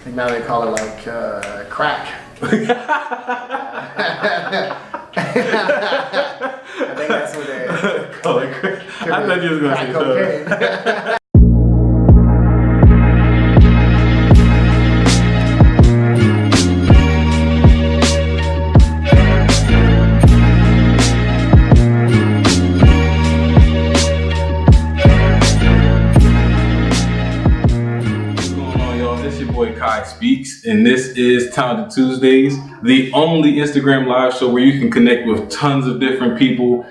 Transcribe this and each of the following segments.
think now they call it like crack. I think that's what they call it crack. I thought you was gonna say cocaine. Speaks, and this is Talented Tuesdays, the only Instagram live show where you can connect with tons of different people,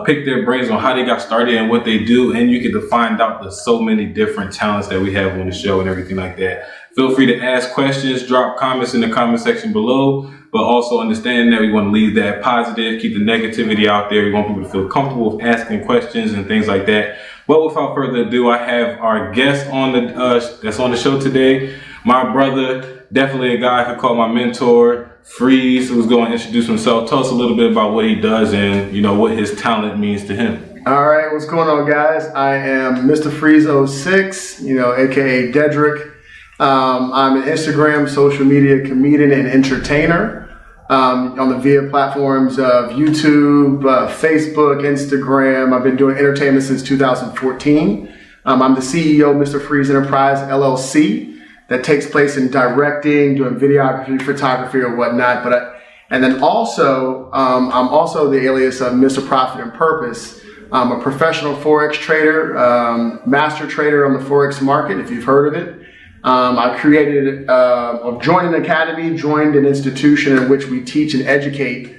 pick their brains on how they got started and what they do, and you get to find out the so many different talents that we have on the show and everything like that. Feel free to ask questions, drop comments in the comment section below, but also understand that we want to leave that positive, keep the negativity out there. We want people to feel comfortable with asking questions and things like that. But without further ado, I have our guest on the that's on the show today. My brother, definitely a guy I could call my mentor, Freeze, who's going to introduce himself. Tell us a little bit about what he does and, you know, what his talent means to him. All right, what's going on, guys? I am Mr. Freeze06, aka Dedrick. I'm an Instagram, social media comedian and entertainer on the via platforms of YouTube, Facebook, Instagram. I've been doing entertainment since 2014. I'm the CEO of Mr. Freeze Enterprise, LLC. That takes place in directing, doing videography, photography, or whatnot. And then also, I'm also the alias of Mr. Profit and Purpose. I'm a professional Forex trader, master trader on the Forex market, if you've heard of it. I joined an academy, joined an institution in which we teach and educate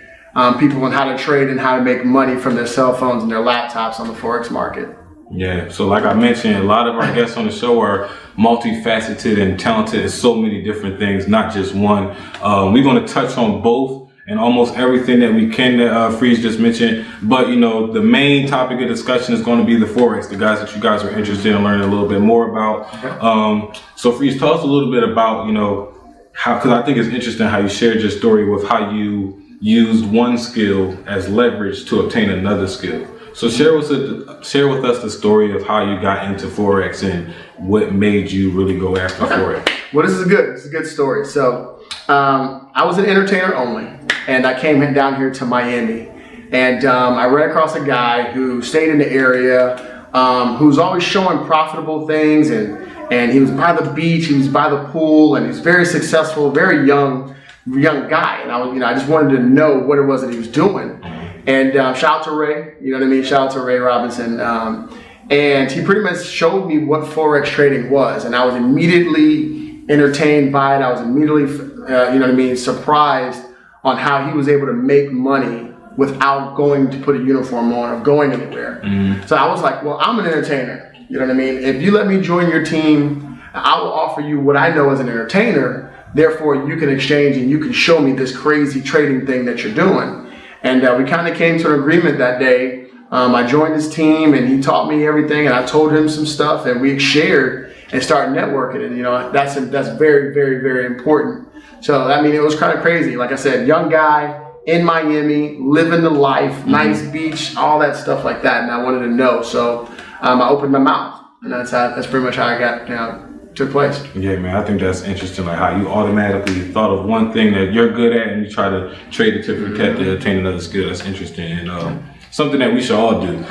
people on how to trade and how to make money from their cell phones and their laptops on the Forex market. Yeah, so like I mentioned, a lot of our guests on the show are multifaceted and talented in so many different things, not just one. We're going to touch on both and almost everything that we can that Freeze just mentioned. But, you know, the main topic of discussion is going to be the Forex, the guys that you guys are interested in learning a little bit more about. Okay. So Freeze, tell us a little bit about, you know, how, because I think it's interesting how you shared your story with how you used one skill as leverage to obtain another skill. So share with us the story of how you got into Forex and what made you really go after Forex. Well, this is a good story. So I was an entertainer only, and I came down here to Miami, and I ran across a guy who stayed in the area, who was always showing profitable things, and he was by the beach, he was by the pool, and he's very successful, very young guy, and I just wanted to know what it was that he was doing. And shout out to Ray, you know what I mean? Shout out to Ray Robinson. And he pretty much showed me what Forex trading was. And I was immediately entertained by it. I was immediately, surprised on how he was able to make money without going to put a uniform on or going anywhere. Mm-hmm. So I was like, well, I'm an entertainer. You know what I mean? If you let me join your team, I will offer you what I know as an entertainer. Therefore, you can exchange and you can show me this crazy trading thing that you're doing. And we kind of came to an agreement that day. I joined his team and he taught me everything, and I told him some stuff, and we shared and started networking. And that's very, very, very important. So I mean, it was kind of crazy. Like I said, young guy in Miami, living the life, nice beach, all that stuff like that. And I wanted to know, so I opened my mouth, and that's pretty much how I got took place. Yeah, man, I think that's interesting, like how you automatically thought of one thing that you're good at and you try to trade it to attain another skill. That's interesting, and something that we should all do.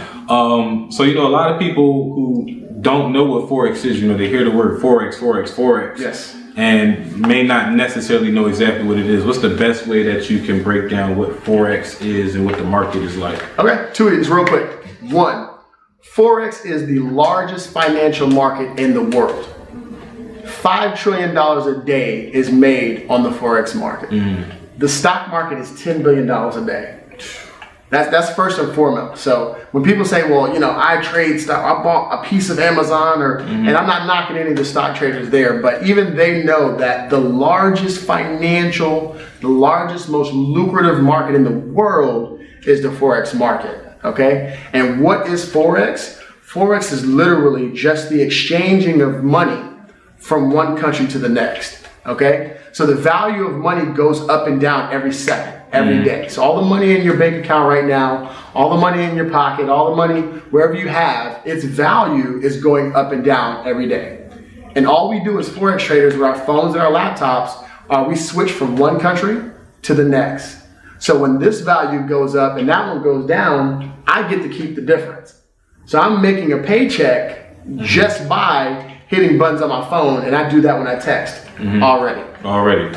So, a lot of people who don't know what Forex is, they hear the word Forex. Yes. And may not necessarily know exactly what it is. What's the best way that you can break down what Forex is and what the market is like? Okay, two things real quick. One, Forex is the largest financial market in the world. $5 trillion a day is made on the Forex market. Mm-hmm. The stock market is $10 billion a day. That's first and foremost. So when people say, well, I trade stock, I bought a piece of Amazon, and I'm not knocking any of the stock traders there, but even they know that the largest most lucrative market in the world is the Forex market. Okay? And what is Forex? Forex is literally just the exchanging of money from one country to the next, okay? So the value of money goes up and down every second, every day. So all the money in your bank account right now, all the money in your pocket, all the money wherever you have, its value is going up and down every day. And all we do as Forex traders with our phones and our laptops we switch from one country to the next. So when this value goes up and that one goes down, I get to keep the difference. So I'm making a paycheck just by hitting buttons on my phone, and I do that when I text already. I'm already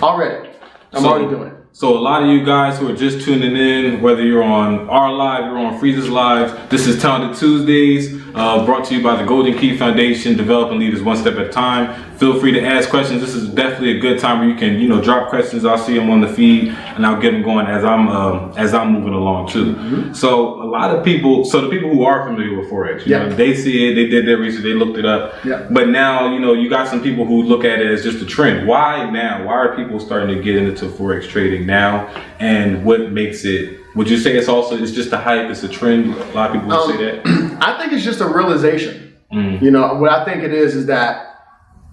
doing it. So a lot of you guys who are just tuning in, whether you're on our live, you're on Freeze's live, this is Talented Tuesdays, brought to you by the Goldenkey Foundation, developing leaders one step at a time. Feel free to ask questions. This is definitely a good time where you can, drop questions. I'll see them on the feed, and I'll get them going as I'm moving along too. So a lot of people, the people who are familiar with Forex, you know, they see it, they did their research, they looked it up. But now, you got some people who look at it as just a trend. Why now? Why are people starting to get into Forex trading now? And what makes it? Would you say it's just a hype? It's a trend. A lot of people would say that. I think it's just a realization. What I think it is that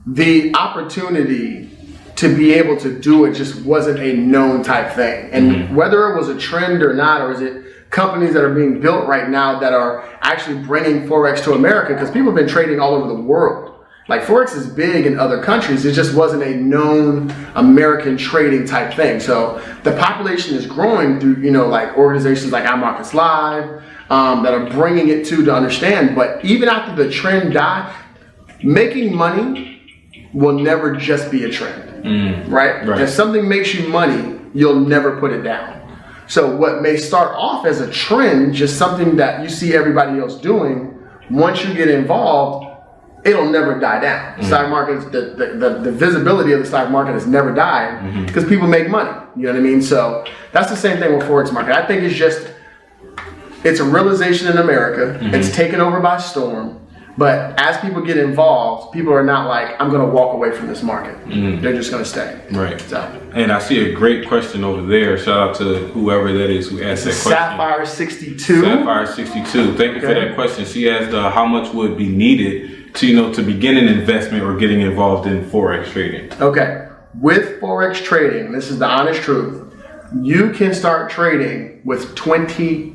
the opportunity to be able to do it just wasn't a known type thing. And whether it was a trend or not, or is it companies that are being built right now that are actually bringing Forex to America, because people have been trading all over the world. Like Forex is big in other countries. It just wasn't a known American trading type thing. So the population is growing through, like organizations like iMarkets Live that are bringing it to understand. But even after the trend died, making money will never just be a trend, right? If something makes you money, you'll never put it down. So what may start off as a trend, just something that you see everybody else doing, once you get involved, it'll never die down. Stock market, the visibility of the stock market has never died because people make money. You know what I mean? So that's the same thing with Forex market. I think it's a realization in America. It's taken over by storm. But as people get involved, people are not like, I'm going to walk away from this market. They're just going to stay. Right. So. And I see a great question over there. Shout out to whoever that is who asked that question. Sapphire 62. Sapphire 62. Thank you for that question. She asked how much would be needed to begin an investment or getting involved in Forex trading. Okay. With Forex trading, this is the honest truth, you can start trading with $20.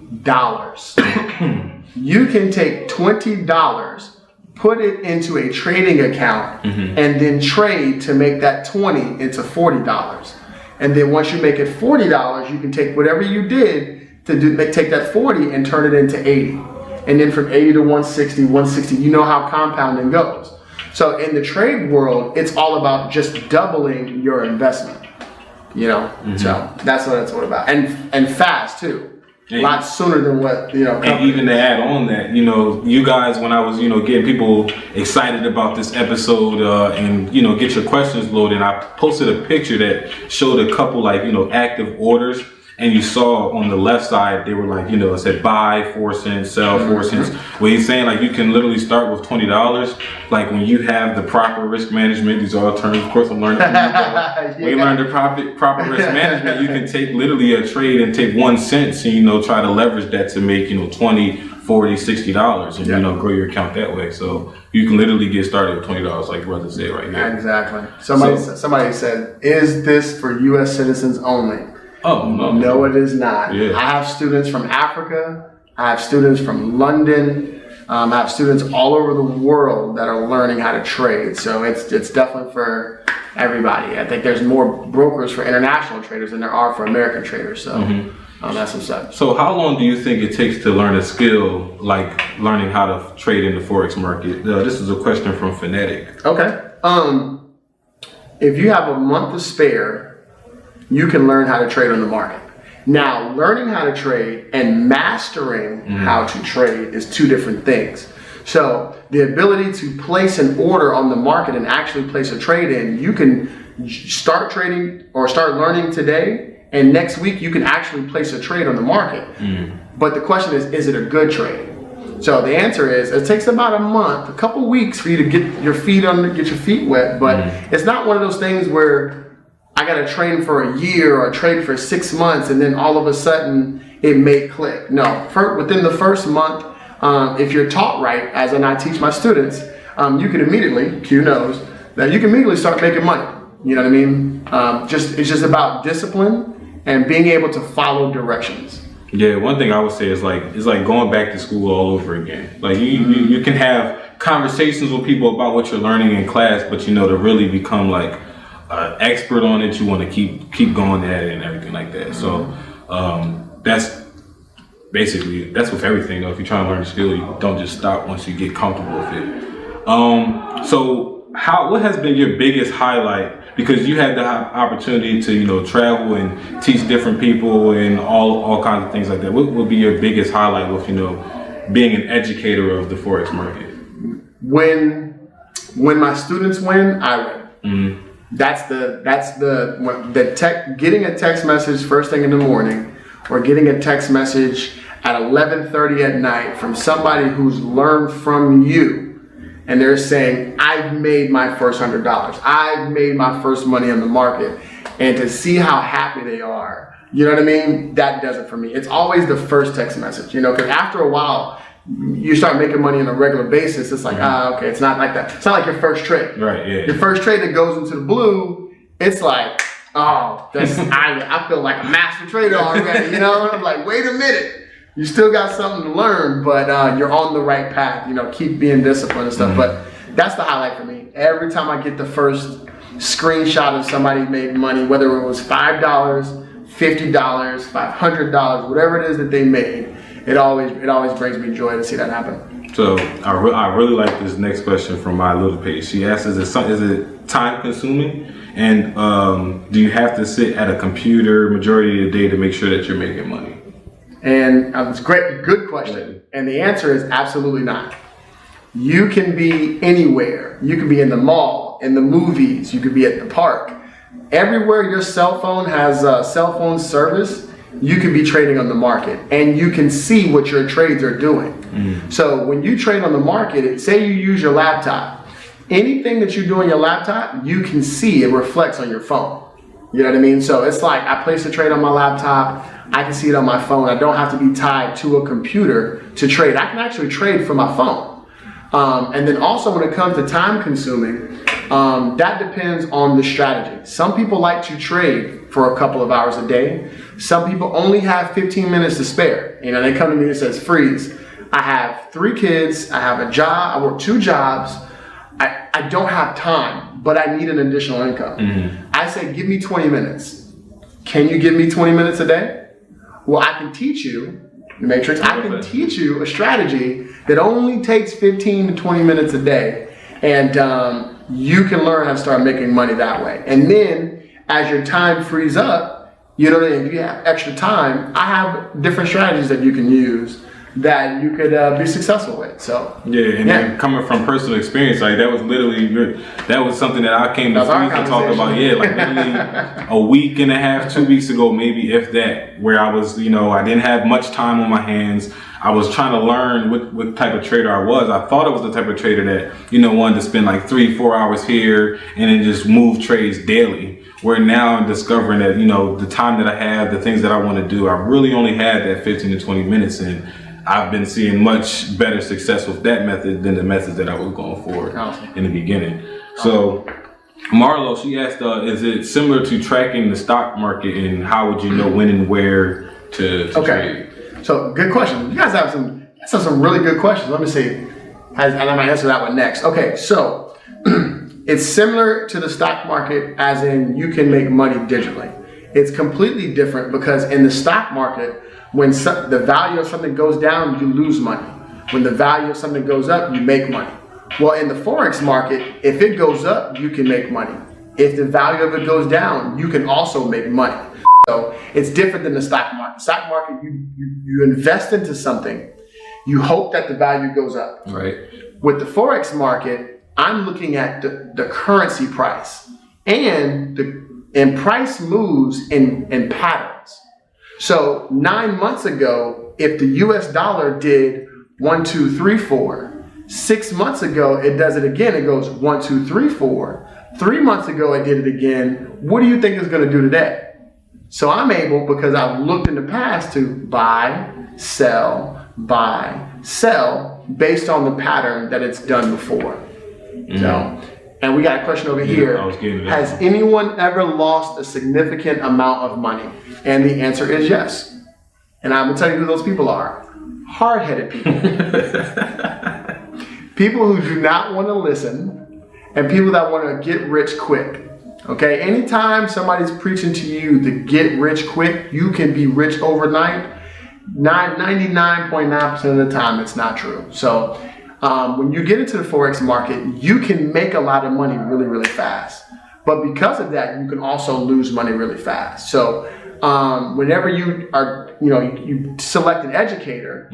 You can take $20, put it into a trading account, and then trade to make that 20 into $40. And then once you make it $40, you can take whatever you did to take that 40 and turn it into 80. And then from 80 to 160, you know how compounding goes. So in the trade world, it's all about just doubling your investment. So that's what it's all about. And fast too. A lot sooner than what, And even to add on that, you guys, when I was, getting people excited about this episode and, get your questions loaded, I posted a picture that showed a couple active orders. And you saw on the left side, they were like, it said buy 4 cents, sell 4 cents. Well, he's saying you can literally start with $20. Like when you have the proper risk management, these are all terms, of course I'm learning from you. When you learn the proper risk management, you can take literally a trade and take 1 cent and, try to leverage that to make, $20, $40, $60 and, grow your account that way. So you can literally get started with $20 like brother said right here. Exactly. Somebody said, is this for U.S. citizens only? Oh, no. No, it is not. Yeah. I have students from Africa. I have students from London. I have students all over the world that are learning how to trade. So it's definitely for everybody. I think there's more brokers for international traders than there are for American traders. So that's what's up. So how long do you think it takes to learn a skill like learning how to trade in the Forex market? This is a question from Fanatic. Okay. If you have a month to spare, you can learn how to trade on the market. Now, learning how to trade and mastering how to trade is two different things. So the ability to place an order on the market and actually place a trade in, you can start trading or start learning today, and next week you can actually place a trade on the market. But the question is it a good trade? So the answer is it takes about a month, a couple weeks for you to get your feet wet, but it's not one of those things where I got to train for a year or trade for 6 months and then all of a sudden it may click. No, within the first month, if you're taught right, as I teach my students, you can immediately, Q knows, that you can immediately start making money. You know what I mean? It's just about discipline and being able to follow directions. Yeah, one thing I would say is it's like going back to school all over again. Like you can have conversations with people about what you're learning in class, but you know, to really become like an expert on it, you want to keep going at it and everything like that. So that's basically, that's with everything though. If you're trying to learn a skill, you don't just stop once you get comfortable with it. So what has been your biggest highlight? Because you had the opportunity to, you know, travel and teach different people and all kinds of things like that. What would be your biggest highlight with, you know, being an educator of the Forex market? When my students win, I win. Mm-hmm. That's the tech, getting a text message first thing in the morning, or getting a text message at 11:30 at night from somebody who's learned from you. And they're saying, I've made my first $100. I've made my first money on the market. And to see how happy they are, you know what I mean? That does it for me. It's always the first text message, you know, because after a while, you start making money on a regular basis. It's like, okay, it's not like that. It's not like your first trade. Right, yeah. Your first trade that goes into the blue, it's like, oh, I feel like a master trader already, you know? I'm like, wait a minute. You still got something to learn, but you're on the right path. You know, keep being disciplined and stuff. But that's the highlight for me. Every time I get the first screenshot of somebody made money, whether it was $5, $50, $500, whatever it is that they made, it always brings me joy to see that happen. So I really like this next question from my little page. She asks, is it time consuming? And do you have to sit at a computer majority of the day to make sure that you're making money? And it's good question. And the answer is absolutely not. You can be anywhere. You can be in the mall, in the movies, you could be at the park. Everywhere your cell phone has cell phone service, you can be trading on the market, and you can see what your trades are doing. So when you trade on the market, say you use your laptop, anything that you do on your laptop, you can see it reflects on your phone. You know what I mean? So it's like I place a trade on my laptop, I can see it on my phone. I don't have to be tied to a computer to trade. I can actually trade from my phone. And then also when it comes to time consuming, that depends on the strategy. Some people like to trade for a couple of hours a day. Some people only have 15 minutes to spare. You know, they come to me and says, Freeze, I have 3 kids, I have a job, I work 2 jobs. I don't have time, but I need an additional income. I say, give me 20 minutes. Can you give me 20 minutes a day? Well, I can teach you, the Matrix, I can teach you a strategy that only takes 15 to 20 minutes a day. And you can learn how to start making money that way. And then as your time frees up, you know, if you have extra time, I have different strategies that you can use that you could be successful with. So then coming from personal experience, like that was literally that was something that I came to talk about. Yeah, like literally a week and a half, 2 weeks ago, maybe if that, where I was, you know, I didn't have much time on my hands. I was trying to learn what type of trader I was. I thought I was the type of trader that, you know, wanted to spend like 3-4 hours here and then just move trades daily. Where now I'm discovering that, you know, the time that I have, the things that I want to do, I really only had that 15 to 20 minutes, and I've been seeing much better success with that method than the method that I was going for in the beginning. So Marlo, she asked, is it similar to tracking the stock market, and how would you know when and where to trade? So good question. You guys have some really good questions. Let me see. And I'm gonna answer that one next. Okay, so it's similar to the stock market as in you can make money digitally. It's completely different because in the stock market, when the value of something goes down, you lose money. When the value of something goes up, you make money. Well, in the Forex market, if it goes up, you can make money. If the value of it goes down, you can also make money. So it's different than the stock market. Stock market, you invest into something, you hope that the value goes up. Right. With the Forex market, I'm looking at the currency price, and price moves in patterns. So 9 months ago, if the US dollar did 1, 2, 3, 4, 6 months ago, it does it again. It goes 1, 2, 3, 4. 3 months ago, it did it again. What do you think it's going to do today? So I'm able, because I've looked in the past, to buy, sell, based on the pattern that it's done before. So, and we got a question over here. Has anyone ever lost a significant amount of money? And the answer is yes. And I'm going to tell you who those people are. Hard-headed people. People who do not want to listen, and people that want to get rich quick. Okay, anytime somebody's preaching to you to get rich quick, you can be rich overnight. 99.9% of the time, it's not true. So when you get into the Forex market, you can make a lot of money really, really fast. But because of that, you can also lose money really fast. So whenever you are, you select an educator,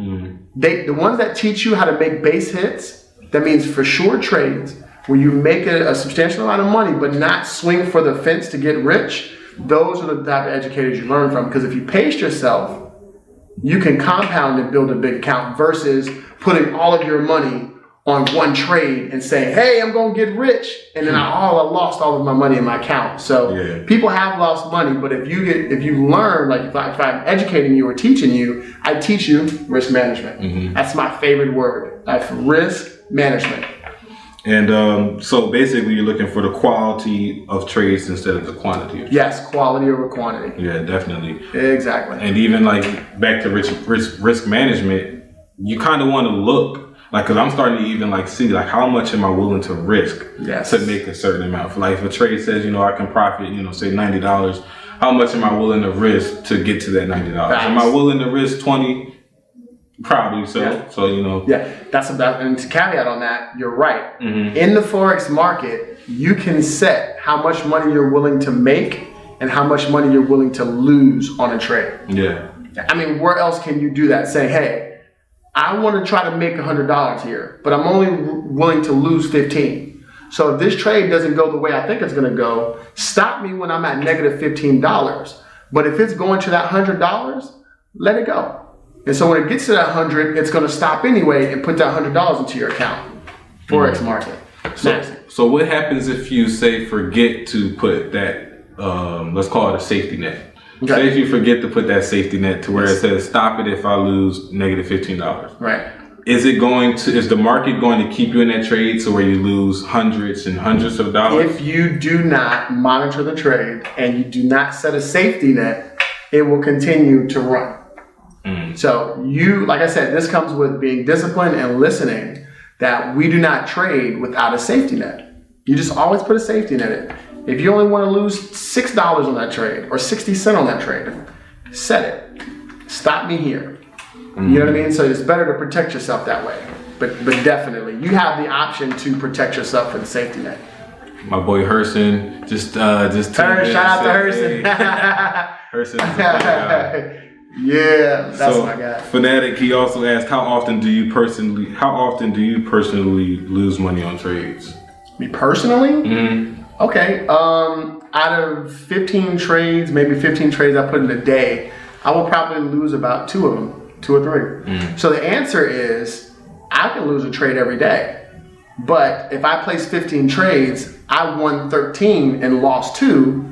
the ones that teach you how to make base hits, that means for sure trades, where you make a substantial amount of money, but not swing for the fence to get rich, those are the type of educators you learn from. Because if you pace yourself, you can compound and build a big account versus putting all of your money on one trade and saying, hey, I'm going to get rich. And then I lost all of my money in my account. So people have lost money, but if you learn, like if I'm educating you or teaching you, I teach you risk management. That's my favorite word. Risk management. And so basically you're looking for the quality of trades instead of the quantity of trades. Yes, quality over quantity. Yeah, definitely. Exactly. And even like back to risk management, you kind of want to look like, because I'm starting to even like see like how much am I willing to risk to make a certain amount. For like if a trade says, I can profit, say $90, how much am I willing to risk to get to that $90? Am I willing to risk 20? Probably so. Yeah. So that's about. And to caveat on that, you're right. In the Forex market, you can set how much money you're willing to make and how much money you're willing to lose on a trade. Yeah. I mean, where else can you do that? Say, hey, I want to try to make $100 here, but I'm only willing to lose 15. So if this trade doesn't go the way I think it's going to go, stop me when I'm at negative $15. But if it's going to that $100, let it go. And so when it gets to that 100, it's going to stop anyway and put that $100 into your account. Forex market. So what happens if you say forget to put that, let's call it a safety net. Okay. Say if you forget to put that safety net to where it says stop it if I lose negative $15. Right. Is the market going to keep you in that trade so where you lose hundreds and hundreds of dollars? If you do not monitor the trade and you do not set a safety net, it will continue to run. So like I said, this comes with being disciplined and listening, that we do not trade without a safety net. You just always put a safety net in. If you only want to lose $6 on that trade or 60 cents on that trade, set it. Stop me here. You know what I mean? So it's better to protect yourself that way. But definitely, you have the option to protect yourself with a safety net. My boy Herson just shout out to Herson. Herson is a guy. Yeah, that's my guy. Fanatic, he also asked, how often do you personally lose money on trades? Me personally? Okay. Out of 15 trades, maybe 15 trades I put in a day, I will probably lose about 2 of them, 2 or 3. So the answer is, I can lose a trade every day. But if I place 15 trades, I won 13 and lost 2,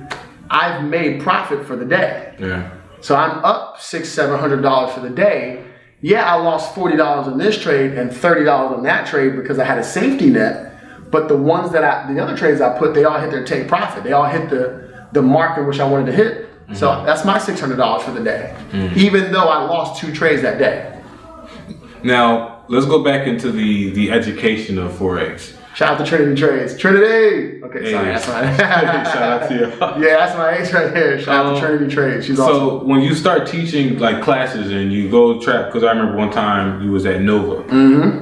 I've made profit for the day. Yeah. So I'm up $600-700 for the day. Yeah, I lost $40 in this trade and $30 on that trade because I had a safety net. But the other trades I put, they all hit their take profit. They all hit the mark in which I wanted to hit. So that's my $600 for the day, even though I lost 2 trades that day. Now let's go back into the education of Forex. Shout out to Trinity Trades. Trinity! Okay, sorry, that's my shout out to you. Yeah, that's my ace right here. Shout out to Trinity Trades. She's awesome. So when you start teaching like classes and you go track, because I remember one time you was at Nova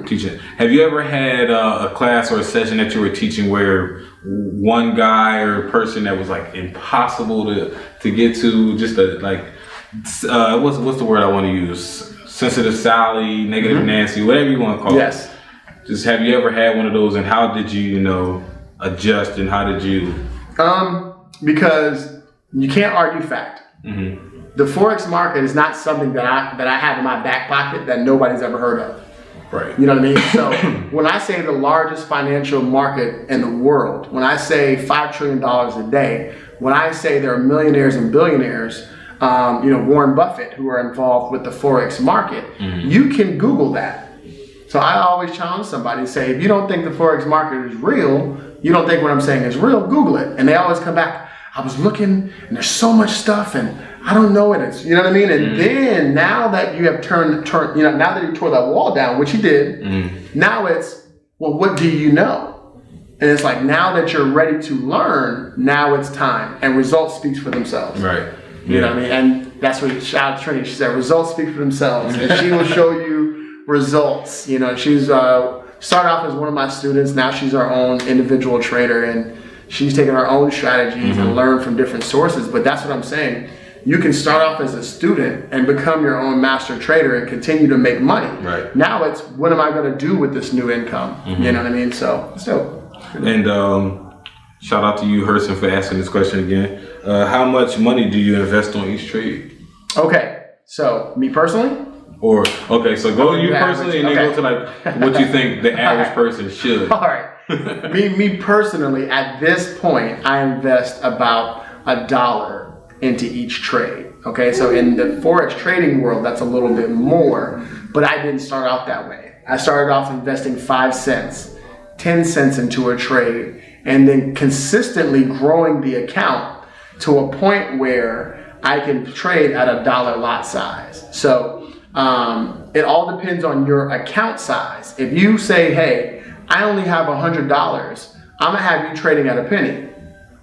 teaching. Have you ever had a class or a session that you were teaching where one guy or person that was like impossible to get to, just what's the word I want to use? Sensitive Sally, negative Nancy, whatever you want to call it. Yes. Just have you ever had one of those, and how did you, adjust, and how did you? Because you can't argue fact. The Forex market is not something that I have in my back pocket that nobody's ever heard of. Right. You know what I mean? So when I say the largest financial market in the world, when I say $5 trillion a day, when I say there are millionaires and billionaires, Warren Buffett, who are involved with the Forex market, you can Google that. So I always challenge somebody and say, if you don't think the Forex market is real, you don't think what I'm saying is real, Google it. And they always come back, I was looking and there's so much stuff and I don't know it. It's, you know what I mean? And then now that you have turned, you know, now that you tore that wall down, which he did, now it's, well, what do you know? And it's like, now that you're ready to learn, now it's time. And results speak for themselves. Right. You know what I mean? And that's what, shout out to Trinity. She said, results speak for themselves. And she will show you results. You know, she's started off as one of my students. Now she's our own individual trader. And she's taken her own strategies and learned from different sources. But that's what I'm saying. You can start off as a student and become your own master trader and continue to make money. Right. Now it's, what am I going to do with this new income? You know what I mean? So it's dope. And shout out to you, Herson, for asking this question again. How much money do you invest on each trade? Okay, so me personally? Or, okay, so go to you personally and then go to like what you think the average person should. All right. me personally, at this point, I invest about $1 into each trade. Okay, so in the Forex trading world, that's a little bit more, but I didn't start out that way. I started off investing 5 cents. 10 cents into a trade and then consistently growing the account to a point where I can trade at $1 lot size. So it all depends on your account size. If you say, hey, I only have $100, I'm gonna have you trading at a penny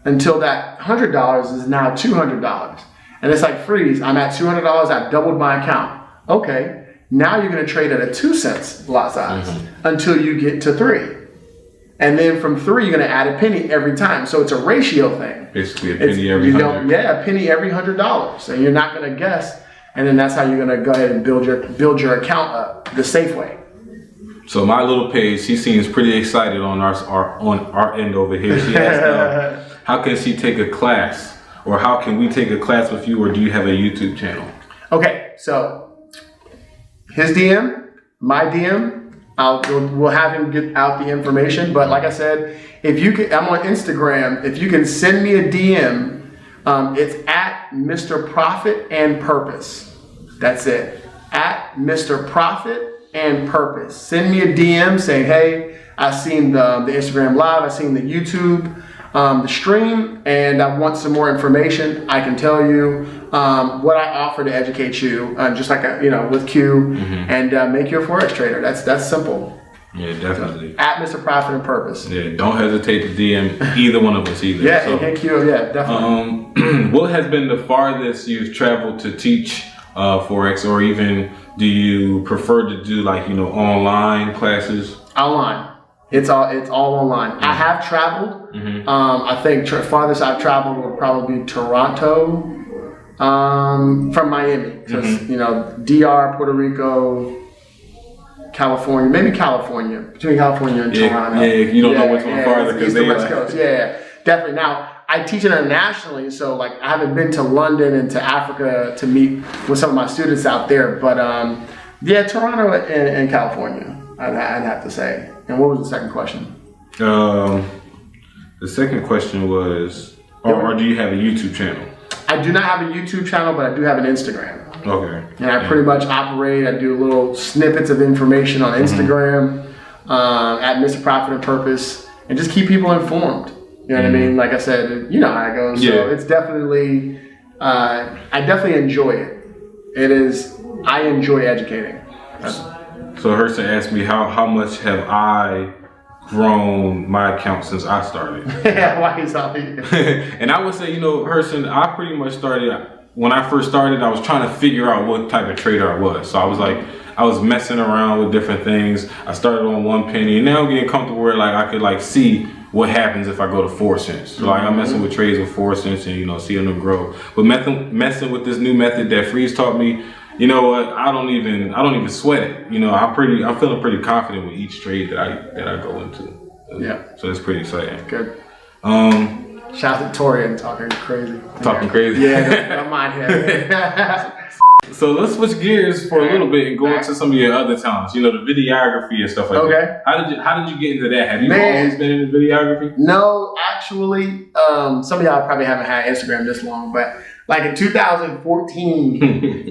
until that $100 is now $200. And it's like, freeze, I'm at $200, I've doubled my account. Okay, now you're gonna trade at a 2 cents lot size until you get to 3. And then from 3, you're going to add a penny every time. So it's a ratio thing. Basically a penny every 100. Yeah, a penny every $100. And you're not going to guess. And then that's how you're going to go ahead and build your account up the safe way. So my little page, she seems pretty excited on our end over here. She asked, how can she take a class? Or how can we take a class with you? Or do you have a YouTube channel? Okay, so his DM, my DM. We'll have him get out the information, but like I said, if you can, I'm on Instagram. If you can send me a DM, it's at Mr. Profit and Purpose. That's it, at Mr. Profit and Purpose. Send me a DM saying, hey, I've seen the Instagram live, I've seen the YouTube, the stream, and I want some more information. I can tell you what I offer to educate you, just like with Q, and make you a Forex trader. That's simple. Yeah, definitely. So, at Mr. Profit and Purpose. Yeah, don't hesitate to DM either one of us either. Yeah, and Q, yeah, definitely. What has been the farthest you've traveled to teach Forex, or even do you prefer to do like online classes? Online. It's all online. I have traveled. I think farthest I've traveled would probably be Toronto, from Miami. Because DR, Puerto Rico, California, maybe California, between California and Toronto. Yeah, you don't know which one farther because they West Coast. Yeah, definitely. Now I teach internationally, so like I haven't been to London and to Africa to meet with some of my students out there, but Toronto and California, I'd have to say. And what was the second question? The second question was, or do you have a YouTube channel? I do not have a YouTube channel, but I do have an Instagram. Okay. And I pretty much operate, I do little snippets of information on Instagram, at Mr. Profit and Purpose, and just keep people informed. You know what I mean? Like I said, you know how it goes. So it's definitely, I definitely enjoy it. I enjoy educating. So Herson asked me how much have I grown my account since I started. Yeah, why he's out here. And I would say, Herson, I pretty much started, when I first started, I was trying to figure out what type of trader I was. So I was messing around with different things. I started on 1 penny, and now I'm getting comfortable where I could see what happens if I go to 4 cents. So I'm messing with trades with 4 cents and seeing them grow. But messing with this new method that Freeze taught me, you know what? I don't even sweat it. I'm feeling pretty confident with each trade that I go into. Yeah. So it's pretty exciting. Good. Shout out to Torian talking crazy. Talking crazy. Yeah, don't mind him. So let's switch gears for a little bit and go into some of your other talents. The videography and stuff like that. How did you get into that? Have you always been into videography? No, actually, some of y'all probably haven't had Instagram this long, but like in 2014,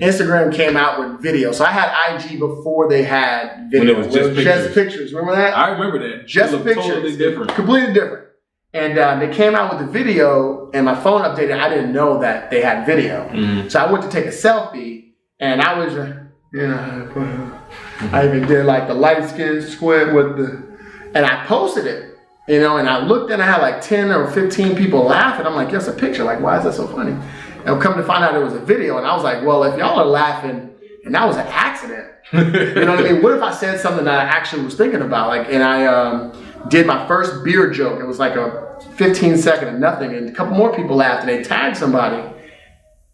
Instagram came out with video. So I had IG before they had video. When it was just pictures. Just pictures. Remember that? I remember that. Just pictures. Totally different. Completely different. And they came out with the video, and my phone updated. I didn't know that they had video. So I went to take a selfie, and I was, I even did like the light skin squint with and I posted it. And I looked and I had like 10 or 15 people laughing. I'm like, yes, a picture. Like, why is that so funny? And come to find out it was a video. And I was like, well, if y'all are laughing and that was an accident, you know what I mean? What if I said something that I actually was thinking about? Like, and I did my first beer joke. It was like a 15-second of nothing. And a couple more people laughed and they tagged somebody.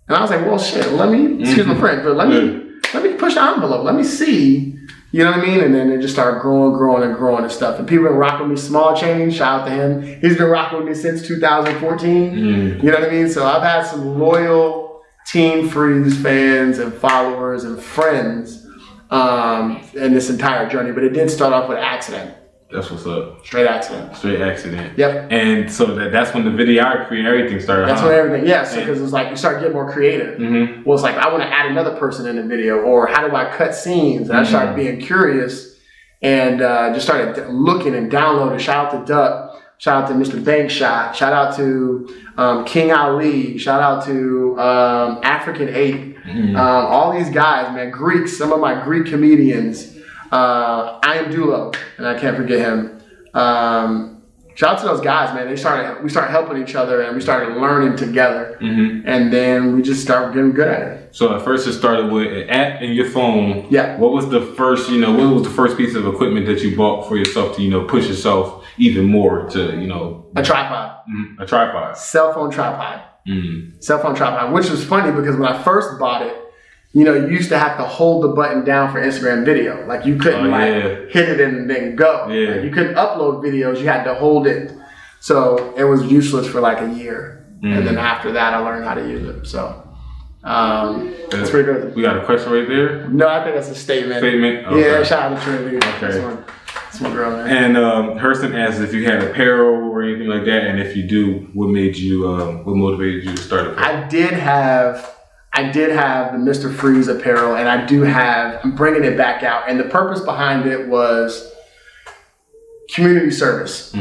And I was like, well, shit, let me, excuse my friend, but let me push the envelope. Let me see. You know what I mean? And then it just started growing and stuff. And people have been rocking with me. Small Change, shout out to him. He's been rocking with me since 2014. You know what I mean? So I've had some loyal Team Freeze fans and followers and friends in this entire journey. But it did start off with an accident. That's what's up. Straight accident. Straight accident. Yep. And so that's when the videography and everything started. That's when everything, yes. Because it's like you start getting more creative. Well, it's like I want to add another person in the video, or how do I cut scenes? And I started being curious and just started looking and downloading. Shout out to Duck. Shout out to Mr. Bankshot. Shout out to King Ali. Shout out to African 8. All these guys, man, Greeks, some of my Greek comedians. I am Dulo, and I can't forget him. Shout out to those guys, man. We started helping each other, and we started learning together, and then we just started getting good at it. So at first, it started with an app in your phone. Yeah. What was the first, what was the first piece of equipment that you bought for yourself to, push yourself even more to, a tripod. A tripod. Cell phone tripod. Cell phone tripod, which was funny because when I first bought it, you used to have to hold the button down for Instagram video. Like you couldn't hit it and then go. Like, you couldn't upload videos. You had to hold it. So it was useless for like a year. And then after that, I learned how to use it. So that's pretty good. We got a question right there? No, I think that's a statement. Statement? Okay. Yeah, shout out to Trinity. Okay. That's my girl, man. And Hurston asks if you had apparel or anything like that. And if you do, what motivated you to start apparel? I did have the Mr. Freeze apparel, and I'm bringing it back out. And the purpose behind it was community service.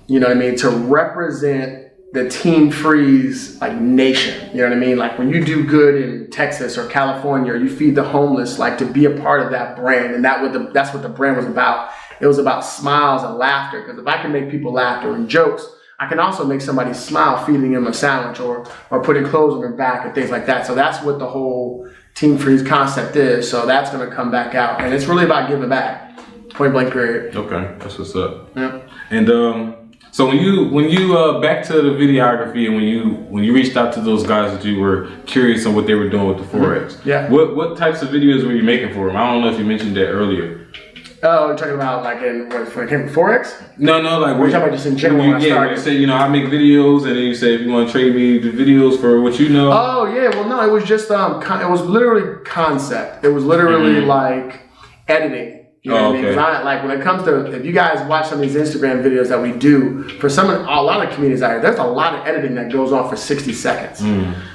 You know what I mean? To represent the Team Freeze nation. You know what I mean? Like when you do good in Texas or California, or you feed the homeless, like to be a part of that brand. And that's what the brand was about. It was about smiles and laughter. Because if I can make people laugh during jokes, I can also make somebody smile feeding them a sandwich or putting clothes on their back and things like that. So that's what the whole Team Freeze concept is. So that's going to come back out. And it's really about giving back. Point blank period. Okay, that's what's up. Yep. And so when you back to the videography and when you reached out to those guys that you were curious on what they were doing with the Forex. Yeah. What types of videos were you making for them? I don't know if you mentioned that earlier. Oh, you're talking about when it came to Forex? No, like we're talking about just in general. When you say, I make videos, and then you say if you want to trade me the videos for what you know. Oh yeah, well no, it was just it was literally concept. It was literally like editing. You know what I mean? Like when it comes to, if you guys watch some of these Instagram videos that we do for a lot of communities out here, there's a lot of editing that goes on for 60 seconds.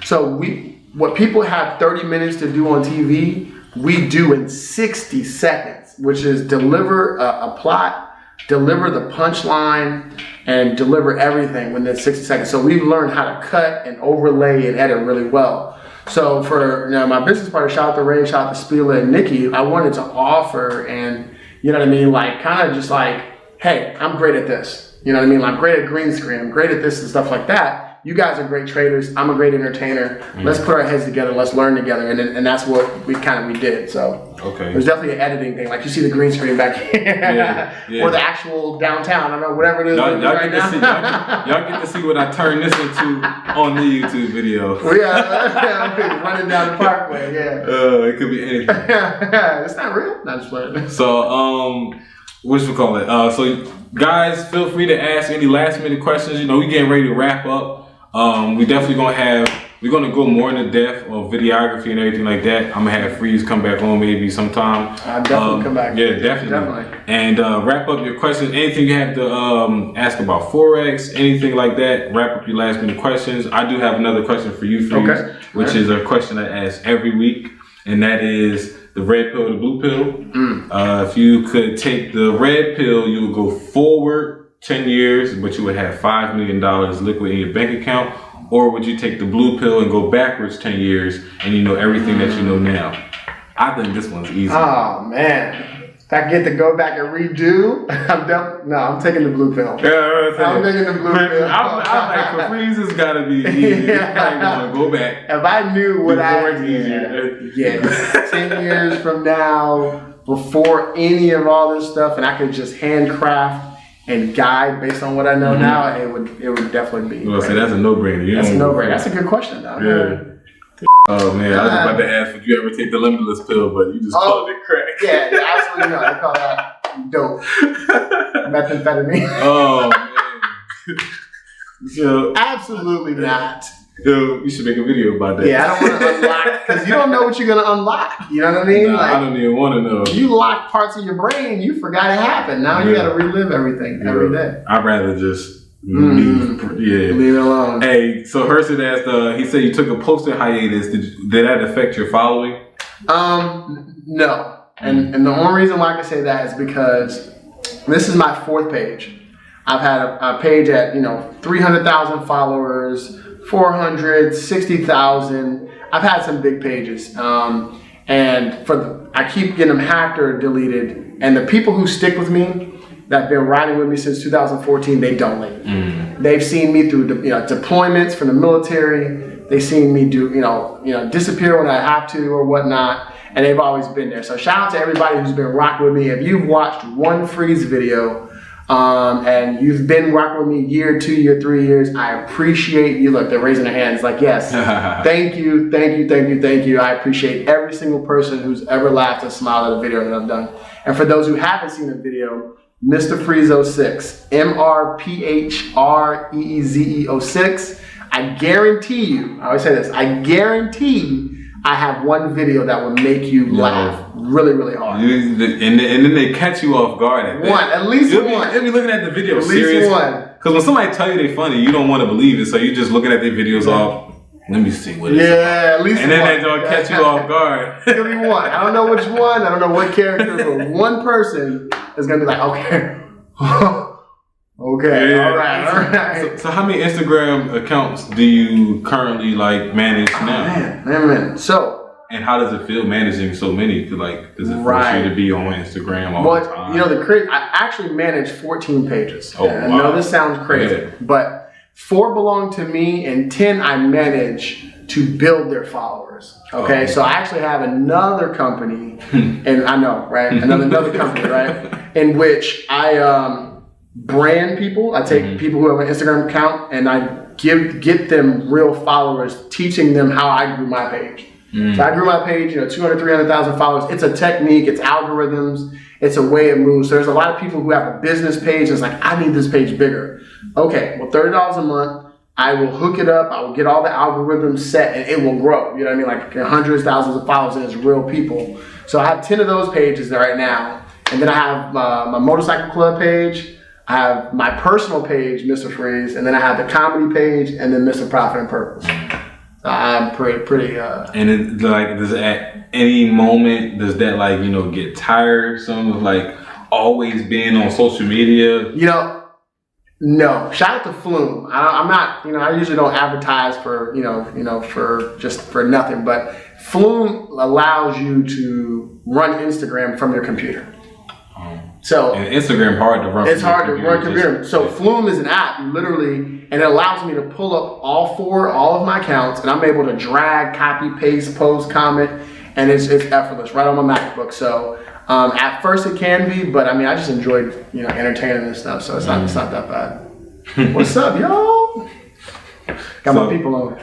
So what people have 30 minutes to do on TV, we do in 60 seconds. Which is deliver a plot, deliver the punchline, and deliver everything within 60 seconds. So we've learned how to cut and overlay and edit really well. So for my business partner, shout out to Ray, shout out to Spila and Nikki, I wanted to offer and, like kind of just like, hey, I'm great at this. You know what I mean? Like great at green screen, I'm great at this and stuff like that. You guys are great traders. I'm a great entertainer. Let's put our heads together. Let's learn together. And that's what we did. So there's definitely an editing thing. Like you see the green screen back here or the actual downtown. I don't know, whatever it is. Y'all get to see what I turn this into on the YouTube video. Running down the parkway. Yeah. It could be anything. It's not real. Not just playing. So, so guys, feel free to ask any last minute questions. We getting ready to wrap up. We definitely we're gonna go more into depth of videography and everything like that. I'm gonna have Freeze come back on maybe sometime. I'll definitely come back. Yeah, definitely. And wrap up your questions. Anything you have to ask about Forex, anything like that, wrap up your last minute questions. I do have another question for you, Freeze, which is a question I ask every week, and that is the red pill or the blue pill. If you could take the red pill, you would go forward 10 years, but you would have $5 million liquid in your bank account? Or would you take the blue pill and go backwards 10 years and you know everything that you know now? I think this one's easy. Oh, man. If I get to go back and redo, I'm taking the blue pill. Yeah, I'm taking the blue pill. I'm like, for Freeze, it's got to be easy. Yeah. I'm going to go back. If I knew what easier. 10 years from now, before any of all this stuff, and I could just handcraft and guide based on what I know now, it would definitely be. Well, see, that's a no-brainer. That's a no-brainer. That's a good question, though. Yeah. Oh man, I was about to ask if you ever take the limitless pill, but you just called it crack. Yeah, absolutely not. They call that dope. Methamphetamine. Oh man. So, absolutely not. Yo, you should make a video about that. Yeah, I don't want to unlock, because you don't know what you're going to unlock. You know what I mean? Nah, I don't even want to know. You lock parts of your brain, you forgot it happened. Now you got to relive everything every day. I'd rather just leave it alone. Hey, so Herson asked, he said you took a posting hiatus. Did that affect your following? No. And the only reason why I can say that is because this is my 4th page. I've had a page at 300,000 followers, 400, 60,000. I've had some big pages, and I keep getting them hacked or deleted. And the people who stick with me, that have been riding with me since 2014, they don't leave. They've seen me through deployments from the military. They've seen me do disappear when I have to or whatnot, and they've always been there. So shout out to everybody who's been rocking with me. If you've watched one Freeze video, and you've been rocking with me year, 2 year, 3 years, I appreciate you. Look, they're raising their hands like, yes, thank you, thank you, thank you, thank you. I appreciate every single person who's ever laughed and smiled at a video that I've done. And for those who haven't seen the video, Mr. Freeze 06, MrPHREEZE06, I guarantee you, I always say this, I guarantee I have one video that would make you laugh really, really hard. And then they catch you off guard at that. At least one. You'll be looking at the video at serious. Least one. Because when somebody tell you they're funny, you don't want to believe it, so you're just looking at their videos off. Let me see what it is. Yeah, at least and one. then they don't catch you off guard. Give me one. I don't know which one. I don't know what character, but one person is going to be like, okay. Okay, yeah. all right. So how many Instagram accounts do you currently manage now? Man. So, and how does it feel managing so many? Does it force you to be on Instagram all the time? I actually manage 14 pages. Oh, I know this sounds crazy, but 4 belong to me and 10 I manage to build their followers. Okay, so I actually have another company, and I know, right? Another company, right? In which I brand people. I take people who have an Instagram account and I get them real followers, teaching them how I grew my page. So I grew my page, 200, 300,000 followers. It's a technique, it's algorithms, it's a way it moves. So there's a lot of people who have a business page that's like, I need this page bigger. Okay, well, $30 a month, I will hook it up, I will get all the algorithms set, and it will grow. You know what I mean? Like hundreds, thousands of followers, and it's real people. So I have 10 of those pages right now. And then I have my motorcycle club page, I have my personal page, Mr. Freeze, and then I have the comedy page, and then Mr. Profit and Purpose. I'm pretty. And it, does at any moment does that get tiresome of always being on social media? No. Shout out to Flume. I'm not. I usually don't advertise for for nothing. But Flume allows you to run Instagram from your computer. So and Instagram hard to run. It's hard to run computer. So Flume is an app, and it allows me to pull up all of my accounts, and I'm able to drag, copy, paste, post, comment, and it's effortless right on my MacBook. So at first it can be, but I just enjoyed entertaining and stuff. So it's not that bad. What's up, y'all? Got my people on.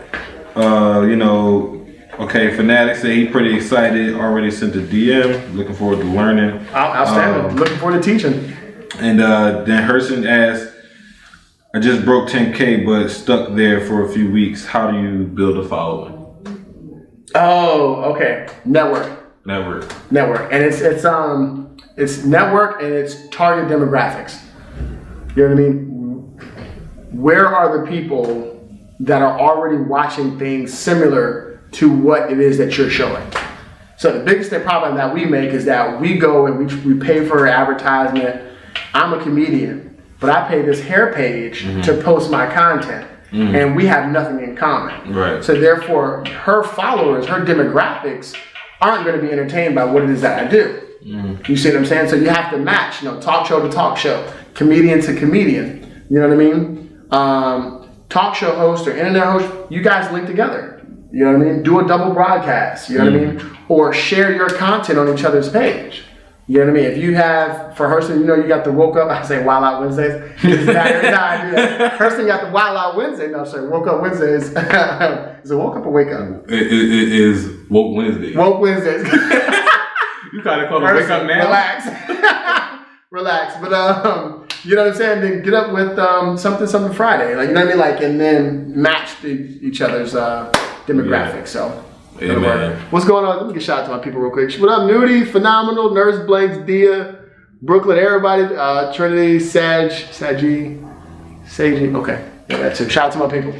Okay, Fanatic said he's pretty excited. Already sent a DM. Looking forward to learning. Outstanding. Looking forward to teaching. And then Herson asked, I just broke 10K but stuck there for a few weeks. How do you build a following? Oh, okay. Network. And it's network and it's target demographics. You know what I mean? Where are the people that are already watching things similar to what it is that you're showing? So the biggest problem that we make is that we go and we pay for advertisement. I'm a comedian. but I pay this hair page to post my content. And we have nothing in common. Right. So therefore, her followers, her demographics aren't going to be entertained by what it is that I do. You see what I'm saying? So you have to match, talk show to talk show, comedian to comedian. You know what I mean? Talk show host or internet host, you guys link together. You know what I mean? Do a double broadcast. You know what I mean? Or share your content on each other's page. You know what I mean? If you have, for Hurston, you got the woke up, I say Wild Out Wednesdays. Every time I do that. Hurston got the Wild Out Wednesday. No, sorry, Woke Up Wednesdays. Is it woke up or wake up? It is Woke Wednesday. Woke Wednesdays. You kind of call it wake up now? Relax. Relax. But, you know what I'm saying? Then get up with something Friday. Like, you know what I mean? Like, and then match each other's demographics. Yeah. So. Yeah, man. What's going on? Let me get a shout out to my people real quick. What up, Nudie? Phenomenal. Nurse Blanks, Dia, Brooklyn, everybody. Trinity, Sagi. Okay. Yeah, that too. Shout out to my people.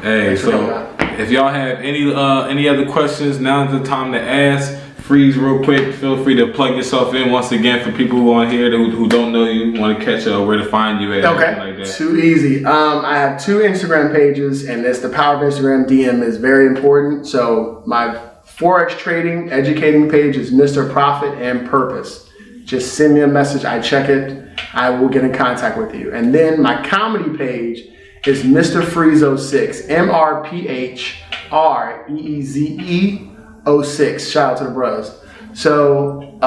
Hey, so if y'all have any other questions, now's the time to ask. Freeze real quick. Feel free to plug yourself in once again for people who are here who don't know you, want to catch where to find you at. Okay. Like that. Too easy. I have 2 Instagram pages, and it's the power of Instagram. DM is very important. So my Forex trading educating page is Mr. Profit and Purpose. Just send me a message. I check it. I will get in contact with you. And then my comedy page is Mr. Freeze 06. MrPHREEZE06. Shout out to the bros. So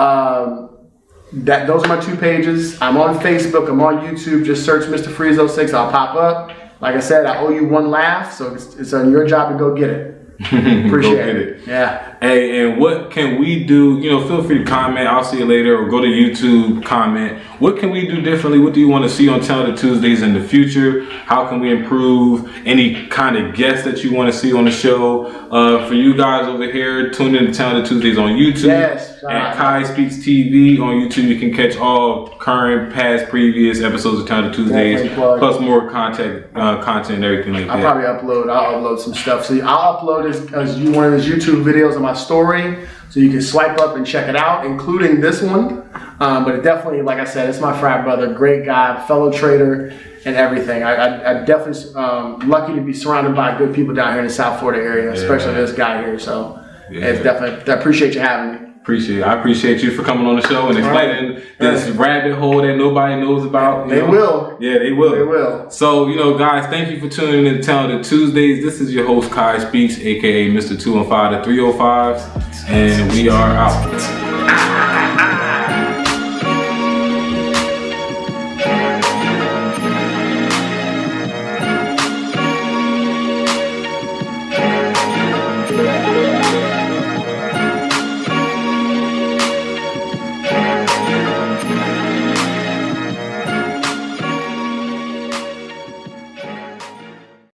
those are my 2 pages. I'm on Facebook. I'm on YouTube. Just search Mr. Freeze 06. I'll pop up. Like I said, I owe you 1 laugh, so it's on your job to go get it. Appreciate it. Yeah. Hey, and what can we do? Feel free to comment. I'll see you later, or go to YouTube, comment. What can we do differently? What do you want to see on Talented Tuesdays in the future? How can we improve? Any kind of guests that you want to see on the show? For you guys over here, tune in to Talented Tuesdays on YouTube. Yes. And Kai Speaks TV on YouTube. You can catch all current, past, previous episodes of Talented Tuesdays, plus more content and everything like that. I'll upload some stuff. So I'll upload as one of those YouTube videos on my story, so you can swipe up and check it out, including this one. But it definitely, like I said, it's my frat brother, great guy, fellow trader, and everything. I definitely lucky to be surrounded by good people down here in the South Florida area, especially this guy here. So it's definitely, I appreciate you having me. I appreciate you for coming on the show and explaining this rabbit hole that nobody knows about. They will. Yeah, they will. They will. So, guys, thank you for tuning in to Talented Tuesdays. This is your host, Kai Speaks, aka Mr. 215 to 305s, and we are out.